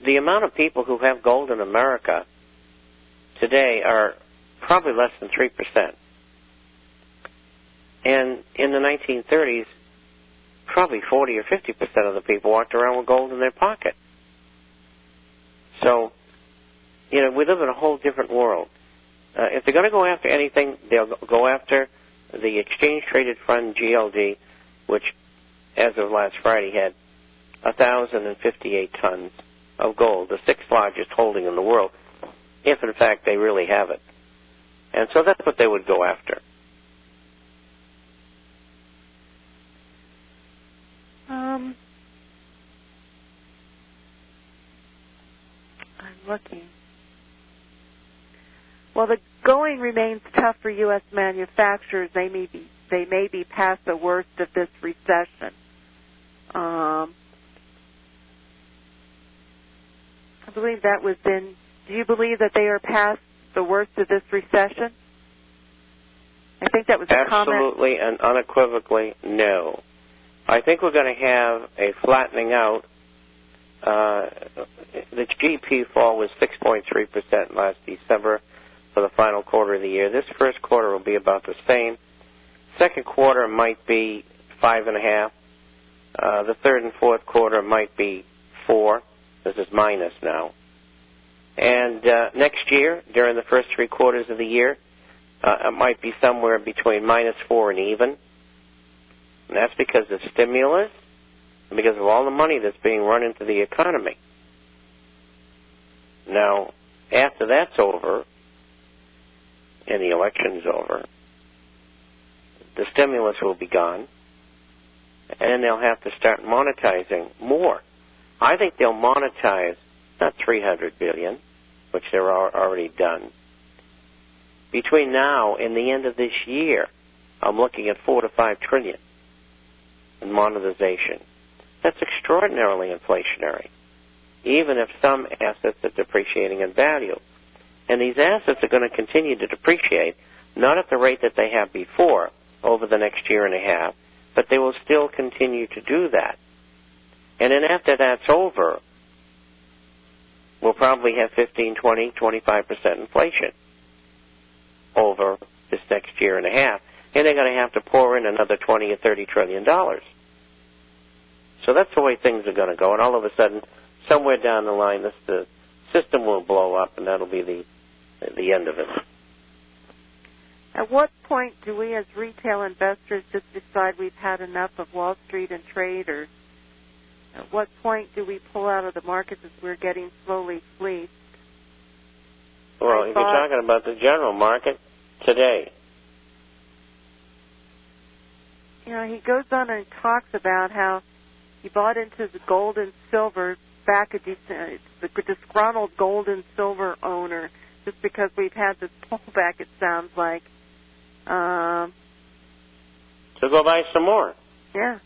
the amount of people who have gold in America today are probably less than 3%. And in the 1930s, probably 40 or 50% of the people walked around with gold in their pocket. So, you know, we live in a whole different world. If they're going to go after anything, they'll go after the exchange-traded fund, GLD, which, as of last Friday, had 1,058 tons of gold, the sixth largest holding in the world, if, in fact, they really have it. And so that's what they would go after. I'm looking. Well, the going remains tough for U.S. manufacturers. They may be past the worst of this recession. I believe that was in. Do you believe that they are past the worst of this recession? I think that was a comment. Absolutely and unequivocally, no. I think we're going to have a flattening out. The GDP fall was 6.3% last December for the final quarter of the year. This first quarter will be about the same. Second quarter might be 5.5. The third and fourth quarter might be 4. This is minus now. And next year, during the first 3 quarters of the year, it might be somewhere between -4 and even. And that's because of stimulus and because of all the money that's being run into the economy. Now, after that's over, and the election's over, the stimulus will be gone, and then they'll have to start monetizing more. I think they'll monetize not $300 billion, which they're already done. Between now and the end of this year, I'm looking at $4 to $5 trillion in monetization. That's extraordinarily inflationary, even if some assets are depreciating in value. And these assets are going to continue to depreciate, not at the rate that they have before over the next year and a half, but they will still continue to do that. And then after that's over, we'll probably have 15, 20, 25% inflation over this next year and a half. And they're going to have to pour in another $20 or $30 trillion. So that's the way things are going to go. And all of a sudden, somewhere down the line, the system will blow up, and that'll be the end of it. At what point do we as retail investors just decide we've had enough of Wall Street and trade, or at what point do we pull out of the markets as we're getting slowly fleeced? Well, if you're talking about the general market today. You know, he goes on and talks about how he bought into the gold and silver back at the disgruntled gold and silver owner just because we've had this pullback, it sounds like. So go buy some more. Yeah.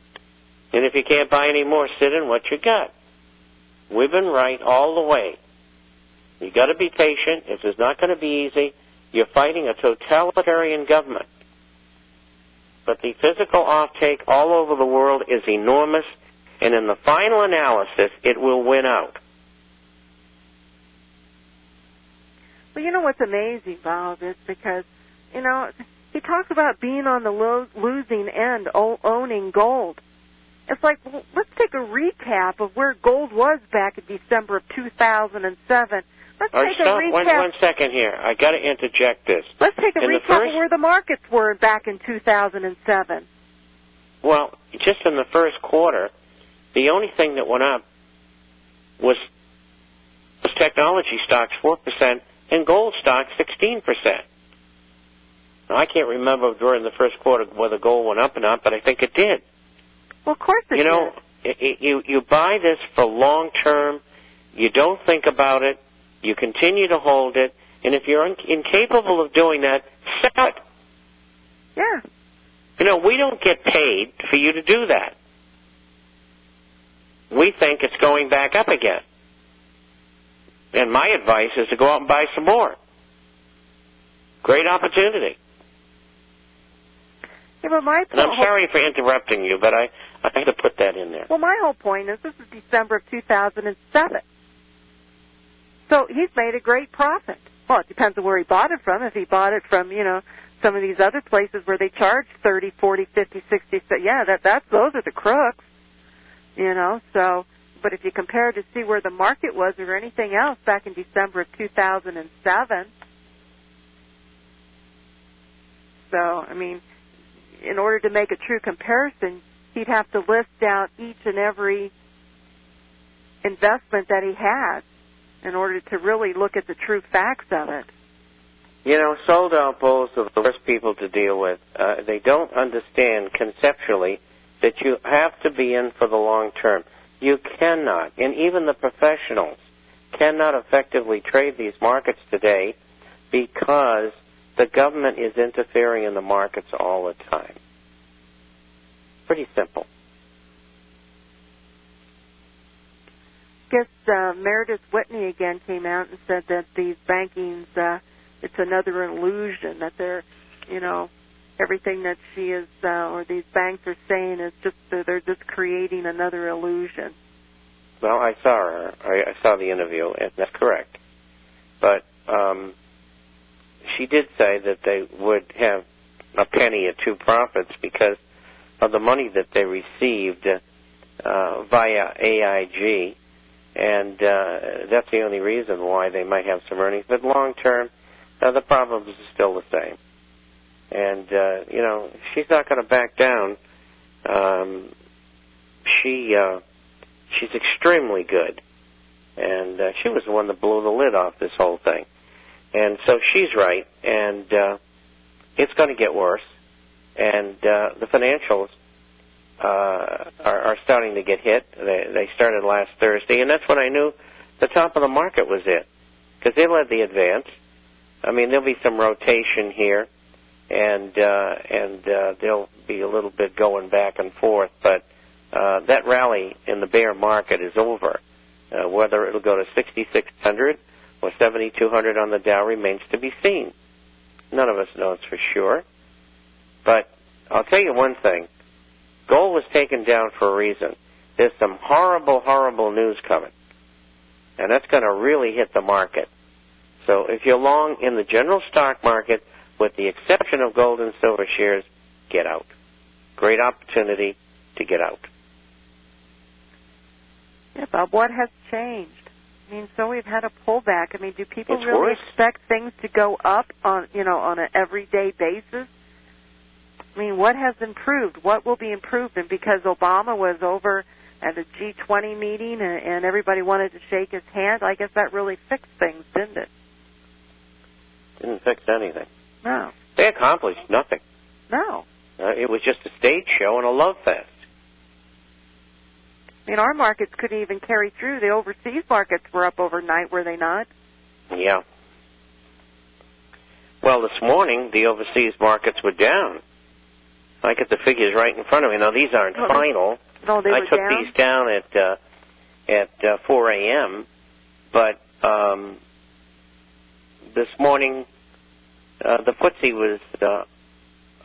And if you can't buy any more, sit in what you got. We've been right all the way. You got to be patient. This is not going to be easy. You're fighting a totalitarian government. But the physical offtake all over the world is enormous, and in the final analysis, it will win out. Well, you know what's amazing about this, because, you know, he talks about being on the losing end, owning gold. It's like, well, let's take a recap of where gold was back in December of 2007. Let's take a recap. One second here. I got to interject this. Let's take a recap of where the markets were back in 2007. Well, just in the first quarter, the only thing that went up was technology stocks 4% and gold stocks 16%. Now, I can't remember during the first quarter whether gold went up or not, but I think it did. Well, of course it did. You know, you buy this for long term. You don't think about it. You continue to hold it. And if you're incapable of doing that, sell it. Yeah. You know, we don't get paid for you to do that. We think it's going back up again. And my advice is to go out and buy some more. Great opportunity. Yeah, but and I'm sorry for interrupting you, but I had to put that in there. Well, my whole point is this is December of 2007. So he's made a great profit. Well, it depends on where he bought it from. If he bought it from, some of these other places where they charge 30, 40, 50, 60, yeah, those are the crooks, So, but if you compare to see where the market was or anything else back in December of 2007, so, I mean, in order to make a true comparison, he'd have to list out each and every investment that he had in order to really look at the true facts of it. Sold-out bulls are the worst people to deal with. They don't understand conceptually that you have to be in for the long term. You cannot, and even the professionals cannot effectively trade these markets today because the government is interfering in the markets all the time. Pretty simple. I guess Meredith Whitney again came out and said that these bankings, it's another illusion, that they're, everything that she is, or these banks are saying is just, they're just creating another illusion. Well, I saw her. I saw the interview, and that's correct. But she did say that they would have a penny or two profits because of the money that they received via AIG, and that's the only reason why they might have some earnings. But long term, the problems are still the same. And, she's not going to back down. She's extremely good. And she was the one that blew the lid off this whole thing. And so she's right, and it's going to get worse. And the financials are starting to get hit. They started last Thursday, and that's when I knew the top of the market was it, because they led the advance. I mean, there'll be some rotation here, and there'll be a little bit going back and forth, but that rally in the bear market is over. Whether it'll go to 6,600 or 7,200 on the Dow remains to be seen. None of us knows for sure. But I'll tell you one thing. Gold was taken down for a reason. There's some horrible, horrible news coming. And that's going to really hit the market. So if you're long in the general stock market, with the exception of gold and silver shares, get out. Great opportunity to get out. Yeah, Bob, what has changed? I mean, so we've had a pullback. I mean, do people It's really worse. expect things to go up on an everyday basis? I mean, what has improved? What will be improved? And because Obama was over at the G20 meeting and everybody wanted to shake his hand, I guess that really fixed things, didn't it? Didn't fix anything. No. They accomplished nothing. No. It was just a stage show and a love fest. I mean, our markets couldn't even carry through. The overseas markets were up overnight, were they not? Yeah. Well, this morning, the overseas markets were down. I get the figures right in front of me. Now, these aren't final. No, they were I took down? these down at 4 a.m., but this morning the FTSE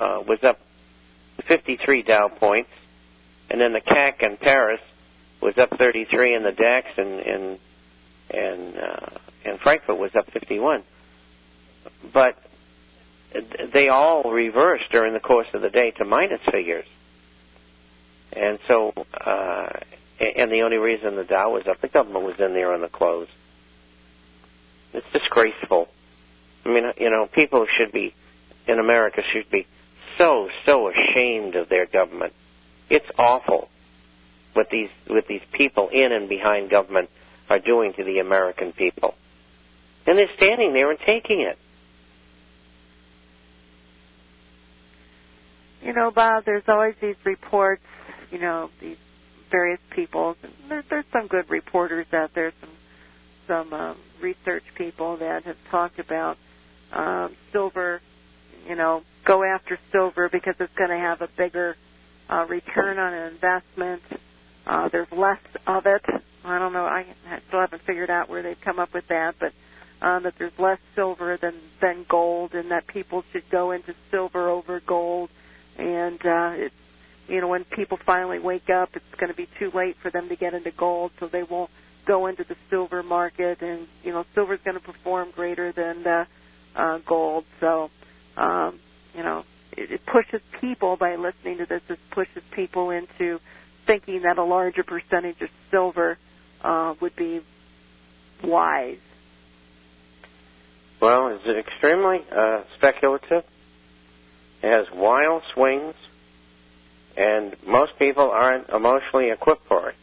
was up 53 Dow points, and then the CAC in Paris was up 33, and the DAX and Frankfurt was up 51. But they all reversed during the course of the day to minus figures. And so, and the only reason the Dow was up, the government was in there on the close. It's disgraceful. I mean, people in America should be so ashamed of their government. It's awful what these people in and behind government are doing to the American people. And they're standing there and taking it. Bob, there's always these reports, these various people. And there's some good reporters out there, some research people that have talked about silver, go after silver because it's going to have a bigger return on an investment. There's less of it. I don't know. I still haven't figured out where they've come up with that, but that there's less silver than gold, and that people should go into silver over gold. And when people finally wake up, it's going to be too late for them to get into gold, so they won't go into the silver market, and silver's going to perform greater than the gold. So it pushes people, by listening to this, it pushes people into thinking that a larger percentage of silver would be wise. Well, it's extremely speculative. It has wild swings, and most people aren't emotionally equipped for it.